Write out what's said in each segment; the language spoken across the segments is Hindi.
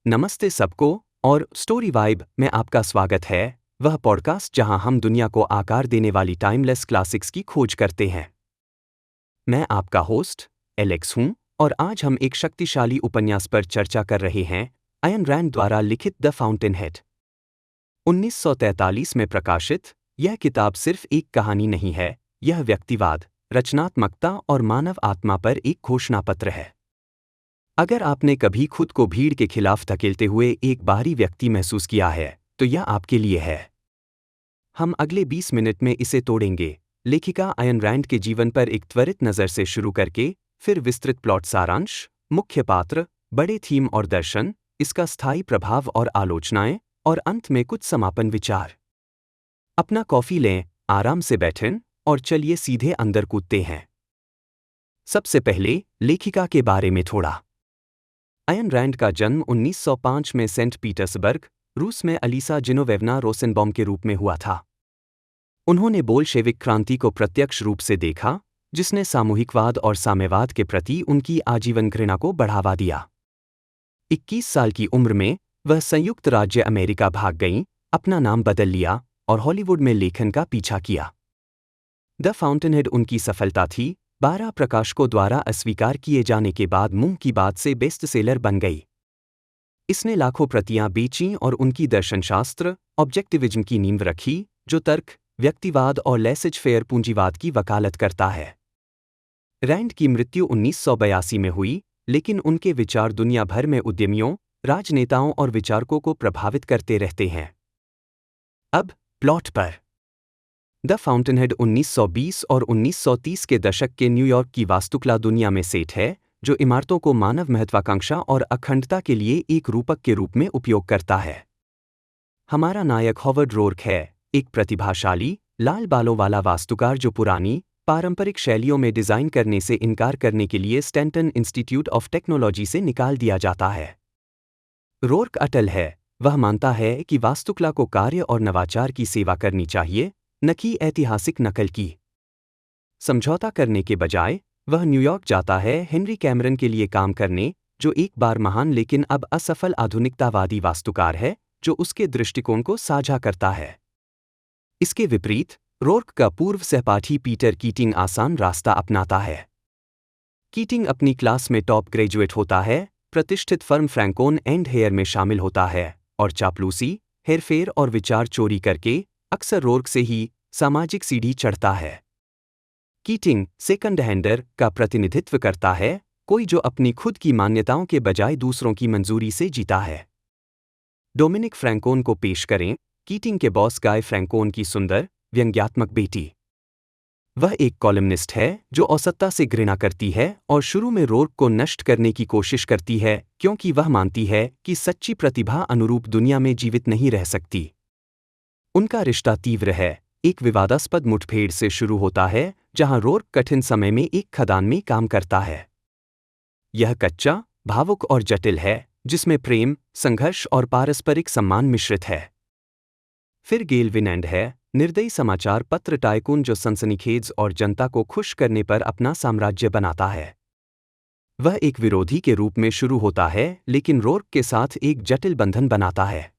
नमस्ते सबको और स्टोरी वाइब में आपका स्वागत है। वह पॉडकास्ट जहां हम दुनिया को आकार देने वाली टाइमलेस क्लासिक्स की खोज करते हैं। मैं आपका होस्ट एलेक्स हूं और आज हम एक शक्तिशाली उपन्यास पर चर्चा कर रहे हैं, आयन रैंड द्वारा लिखित द फाउंटेन हेड। 1943 में प्रकाशित, यह किताब सिर्फ एक कहानी नहीं है, यह व्यक्तिवाद, रचनात्मकता और मानव आत्मा पर एक घोषणापत्र है। अगर आपने कभी खुद को भीड़ के खिलाफ धकेलते हुए एक बाहरी व्यक्ति महसूस किया है, तो यह आपके लिए है। हम अगले 20 मिनट में इसे तोड़ेंगे, लेखिका आयन रैंड के जीवन पर एक त्वरित नज़र से शुरू करके, फिर विस्तृत प्लॉट सारांश, मुख्य पात्र, बड़े थीम और दर्शन, इसका स्थायी प्रभाव और आलोचनाएं, और अंत में कुछ समापन विचार। अपना कॉफी लें, आराम से बैठें और चलिए सीधे अंदर कूदते हैं। सबसे पहले लेखिका के बारे में थोड़ा। आयन रैंड का जन्म 1905 में सेंट पीटर्सबर्ग, रूस में अलीसा जिनोवेवना रोसेनबॉम के रूप में हुआ था। उन्होंने बोल्शेविक क्रांति को प्रत्यक्ष रूप से देखा, जिसने सामूहिकवाद और साम्यवाद के प्रति उनकी आजीवन घृणा को बढ़ावा दिया। 21 साल की उम्र में वह संयुक्त राज्य अमेरिका भाग गईं, अपना नाम बदल लिया और हॉलीवुड में लेखन का पीछा किया। द फाउंटेनहेड उनकी सफलता थी, 12 प्रकाशकों द्वारा अस्वीकार किए जाने के बाद मुंह की बात से बेस्ट सेलर बन गई। इसने लाखों प्रतियां बेचीं और उनकी दर्शनशास्त्र, ऑब्जेक्टिविज्म की नींव रखी, जो तर्क, व्यक्तिवाद और लेसेज फेयर पूंजीवाद की वकालत करता है। रैंड की मृत्यु 1982 में हुई, लेकिन उनके विचार दुनिया भर में उद्यमियों, राजनेताओं और विचारकों को प्रभावित करते रहते हैं। अब प्लॉट पर। द फाउंटेनहेड 1920 और 1930 के दशक के न्यूयॉर्क की वास्तुकला दुनिया में सेट है, जो इमारतों को मानव महत्वाकांक्षा और अखंडता के लिए एक रूपक के रूप में उपयोग करता है। हमारा नायक हॉवर्ड रोर्क है, एक प्रतिभाशाली, लाल बालों वाला वास्तुकार जो पुरानी, पारंपरिक शैलियों में डिजाइन करने से इनकार करने के लिए स्टैंटन इंस्टीट्यूट ऑफ टेक्नोलॉजी से निकाल दिया जाता है। रोर्क अटल है, वह मानता है कि वास्तुकला को कार्य और नवाचार की सेवा करनी चाहिए, न कि ऐतिहासिक नकल की। समझौता करने के बजाय वह न्यूयॉर्क जाता है हेनरी कैमरन के लिए काम करने, जो एक बार महान लेकिन अब असफल आधुनिकतावादी वास्तुकार है, जो उसके दृष्टिकोण को साझा करता है। इसके विपरीत, रोर्क का पूर्व सहपाठी पीटर कीटिंग आसान रास्ता अपनाता है। कीटिंग अपनी क्लास में टॉप ग्रेजुएट होता है, प्रतिष्ठित फर्म फ्रैंकोन एंड हेयर में शामिल होता है, और चापलूसी, हेरफेर और विचार चोरी करके अक्सर रोर्क से ही सामाजिक सीढ़ी चढ़ता है। कीटिंग सेकंड हैंडर का प्रतिनिधित्व करता है, कोई जो अपनी खुद की मान्यताओं के बजाय दूसरों की मंजूरी से जीता है। डोमिनिक फ्रैंकोन को पेश करें, कीटिंग के बॉस गाय फ्रैंकोन की सुंदर, व्यंग्यात्मक बेटी। वह एक कॉलमनिस्ट है जो औसतता से घृणा करती है और शुरू में रोर्क को नष्ट करने की कोशिश करती है, क्योंकि वह मानती है कि सच्ची प्रतिभा अनुरूप दुनिया में जीवित नहीं रह सकती। उनका रिश्ता तीव्र है, एक विवादास्पद मुठभेड़ से शुरू होता है, जहां रोर्क कठिन समय में एक खदान में काम करता है। यह कच्चा, भावुक और जटिल है, जिसमें प्रेम, संघर्ष और पारस्परिक सम्मान मिश्रित है। फिर गेल विनेंड है, निर्दयी समाचार पत्र टाइकून जो सनसनीखेज और जनता को खुश करने पर अपना साम्राज्य बनाता है। वह एक विरोधी के रूप में शुरू होता है, लेकिन रोर्क के साथ एक जटिल बंधन बनाता है।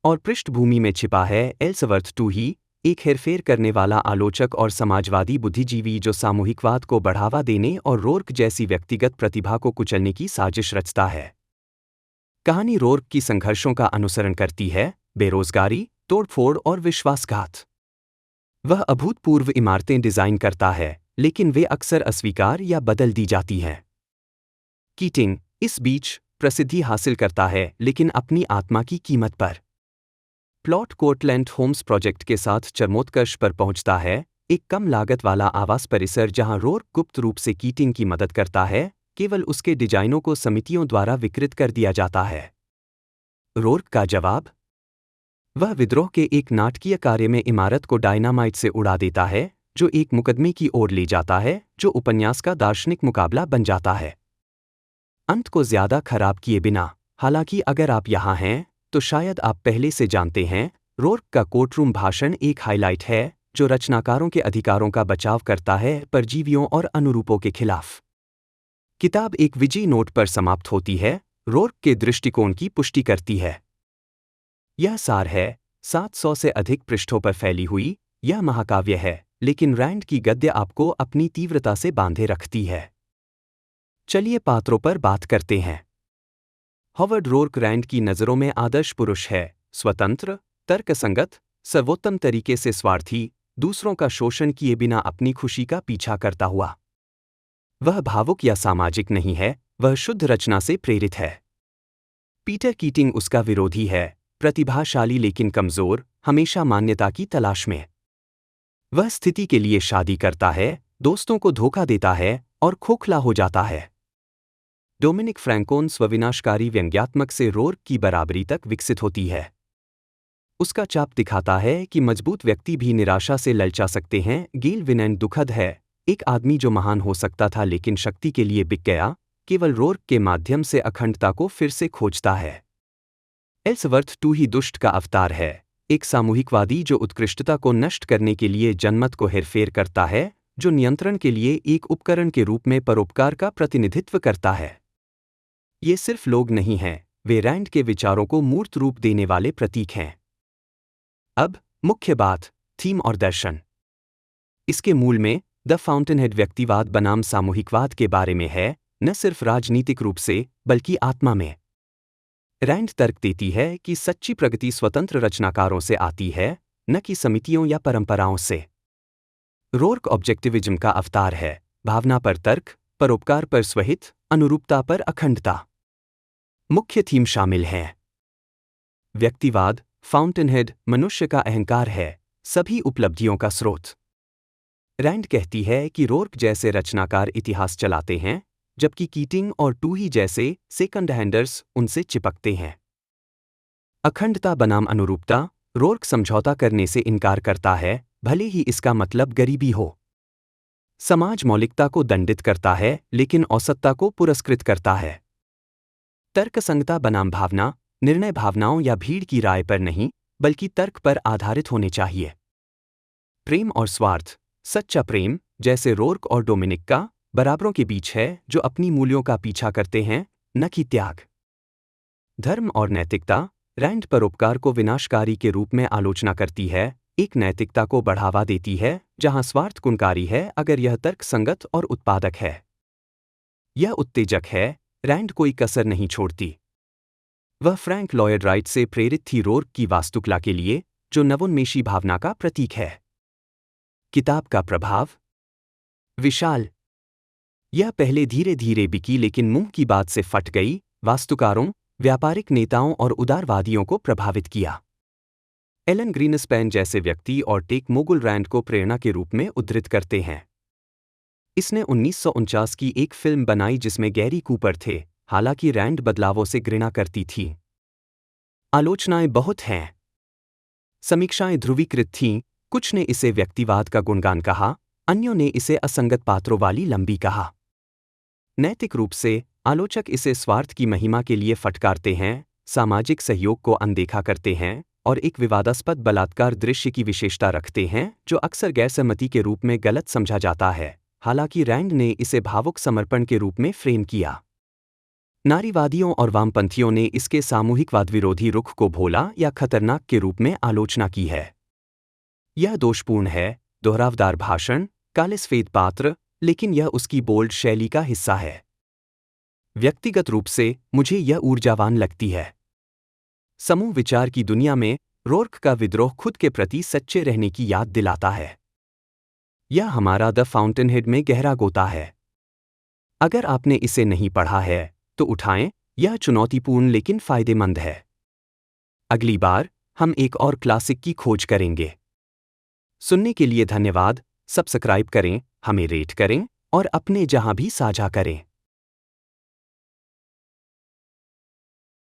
और पृष्ठभूमि में छिपा है एल्सवर्थ टूही, एक हेरफेर करने वाला आलोचक और समाजवादी बुद्धिजीवी जो सामूहिकवाद को बढ़ावा देने और रोर्क जैसी व्यक्तिगत प्रतिभा को कुचलने की साजिश रचता है। कहानी रोर्क की संघर्षों का अनुसरण करती है, बेरोजगारी, तोड़फोड़ और विश्वासघात। वह अभूतपूर्व इमारतें डिजाइन करता है, लेकिन वे अक्सर अस्वीकार या बदल दी जाती हैं। कीटिंग, इस बीच, प्रसिद्धि हासिल करता है, लेकिन अपनी आत्मा की कीमत पर। प्लॉट कोर्टलैंड होम्स प्रोजेक्ट के साथ चरमोत्कर्ष पर पहुंचता है, एक कम लागत वाला आवास परिसर जहां रोर्क गुप्त रूप से कीटिंग की मदद करता है, केवल उसके डिजाइनों को समितियों द्वारा विकृत कर दिया जाता है। रोर्क का जवाब? वह विद्रोह के एक नाटकीय कार्य में इमारत को डायनामाइट से उड़ा देता है, जो एक मुकदमे की ओर ले जाता है, जो उपन्यास का दार्शनिक मुकाबला बन जाता है। अंत को ज्यादा खराब किए बिना, हालांकि अगर आप यहाँ हैं, तो शायद आप पहले से जानते हैं, रोर्क का कोर्टरूम भाषण एक हाइलाइट है, जो रचनाकारों के अधिकारों का बचाव करता है परजीवियों और अनुरूपों के खिलाफ। किताब एक विजयी नोट पर समाप्त होती है, रोर्क के दृष्टिकोण की पुष्टि करती है। यह सार है, 700 से अधिक पृष्ठों पर फैली हुई, यह महाकाव्य है, लेकिन रैंड की गद्य आपको अपनी तीव्रता से बांधे रखती है। चलिए पात्रों पर बात करते हैं। हॉवर्ड रोर्क रैंड की नज़रों में आदर्श पुरुष है, स्वतंत्र, तर्कसंगत, सर्वोत्तम तरीके से स्वार्थी, दूसरों का शोषण किए बिना अपनी खुशी का पीछा करता हुआ। वह भावुक या सामाजिक नहीं है, वह शुद्ध रचना से प्रेरित है। पीटर कीटिंग उसका विरोधी है, प्रतिभाशाली लेकिन कमजोर, हमेशा मान्यता की तलाश में। वह स्थिति के लिए शादी करता है, दोस्तों को धोखा देता है और खोखला हो जाता है। डोमिनिक फ्रैंकोन स्वविनाशकारी व्यंग्यात्मक से रोर्क की बराबरी तक विकसित होती है। उसका चाप दिखाता है कि मजबूत व्यक्ति भी निराशा से ललचा सकते हैं। गेल विनैन दुखद है, एक आदमी जो महान हो सकता था लेकिन शक्ति के लिए बिक गया, केवल रोर्क के माध्यम से अखंडता को फिर से खोजता है। एल्सवर्थ टू ही दुष्ट का अवतार है, एक सामूहिकवादी जो उत्कृष्टता को नष्ट करने के लिए जनमत को हेरफेर करता है, जो नियंत्रण के लिए एक उपकरण के रूप में परोपकार का प्रतिनिधित्व करता है। ये सिर्फ लोग नहीं हैं, वे रैंड के विचारों को मूर्त रूप देने वाले प्रतीक हैं। अब मुख्य बात, थीम और दर्शन। इसके मूल में द फाउंटेनहेड व्यक्तिवाद बनाम सामूहिकवाद के बारे में है, न सिर्फ राजनीतिक रूप से बल्कि आत्मा में। रैंड तर्क देती है कि सच्ची प्रगति स्वतंत्र रचनाकारों से आती है, न कि समितियों या परंपराओं से। रोर्क ऑब्जेक्टिविज्म का अवतार है, भावना पर तर्क, परोपकार पर स्वहित, अनुरूपता पर अखंडता। मुख्य थीम शामिल हैं। व्यक्तिवाद, फाउंटेनहेड मनुष्य का अहंकार है, सभी उपलब्धियों का स्रोत। रैंड कहती है कि रोर्क जैसे रचनाकार इतिहास चलाते हैं, जबकि कीटिंग और टूही जैसे सेकंड हैंडर्स उनसे चिपकते हैं। अखंडता बनाम अनुरूपता, रोर्क समझौता करने से इनकार करता है, भले ही इसका मतलब गरीबी हो। समाज मौलिकता को दंडित करता है लेकिन औसतता को पुरस्कृत करता है। तर्कसंगता बनाम भावना, निर्णय भावनाओं या भीड़ की राय पर नहीं बल्कि तर्क पर आधारित होने चाहिए। प्रेम और स्वार्थ, सच्चा प्रेम, जैसे रोर्क और डोमिनिक का, बराबरों के बीच है जो अपनी मूल्यों का पीछा करते हैं, न कि त्याग। धर्म और नैतिकता, रैंड परोपकार को विनाशकारी के रूप में आलोचना करती है, एक नैतिकता को बढ़ावा देती है जहां स्वार्थ गुणकारी है अगर यह तर्कसंगत और उत्पादक है। यह उत्तेजक है, रैंड कोई कसर नहीं छोड़ती। वह फ्रैंक लॉयड राइट से प्रेरित थी रोर्क की वास्तुकला के लिए, जो नवोन्मेषी भावना का प्रतीक है। किताब का प्रभाव विशाल। यह पहले धीरे धीरे बिकी लेकिन मुंह की बात से फट गई, वास्तुकारों, व्यापारिक नेताओं और उदारवादियों को प्रभावित किया। एलन ग्रीनस्पैन जैसे व्यक्ति और टेक मोगुल रैंड को प्रेरणा के रूप में उद्धृत करते हैं। इसने 1949 की एक फिल्म बनाई जिसमें गैरी कूपर थे, हालांकि रैंड बदलावों से घृणा करती थी। आलोचनाएं बहुत हैं। समीक्षाएं ध्रुवीकृत थीं, कुछ ने इसे व्यक्तिवाद का गुणगान कहा, अन्यों ने इसे असंगत पात्रों वाली लंबी कहा। नैतिक रूप से आलोचक इसे स्वार्थ की महिमा के लिए फटकारते हैं, सामाजिक सहयोग को अनदेखा करते हैं और एक विवादास्पद बलात्कार दृश्य की विशेषता रखते हैं जो अक्सर गैरसहमति के रूप में गलत समझा जाता है, हालांकि रैंड ने इसे भावुक समर्पण के रूप में फ्रेम किया। नारीवादियों और वामपंथियों ने इसके सामूहिकवाद विरोधी रुख को भोला या खतरनाक के रूप में आलोचना की है। यह दोषपूर्ण है, दोहरावदार भाषण, काले सफेद पात्र, लेकिन यह उसकी बोल्ड शैली का हिस्सा है। व्यक्तिगत रूप से मुझे यह ऊर्जावान लगती है। समूह विचार की दुनिया में रोर्क का विद्रोह खुद के प्रति सच्चे रहने की याद दिलाता है। यह हमारा द फाउंटेनहेड में गहरा गोता है। अगर आपने इसे नहीं पढ़ा है तो उठाएं, यह चुनौतीपूर्ण लेकिन फायदेमंद है। अगली बार हम एक और क्लासिक की खोज करेंगे। सुनने के लिए धन्यवाद, सब्सक्राइब करें, हमें रेट करें और अपने जहां भी साझा करें।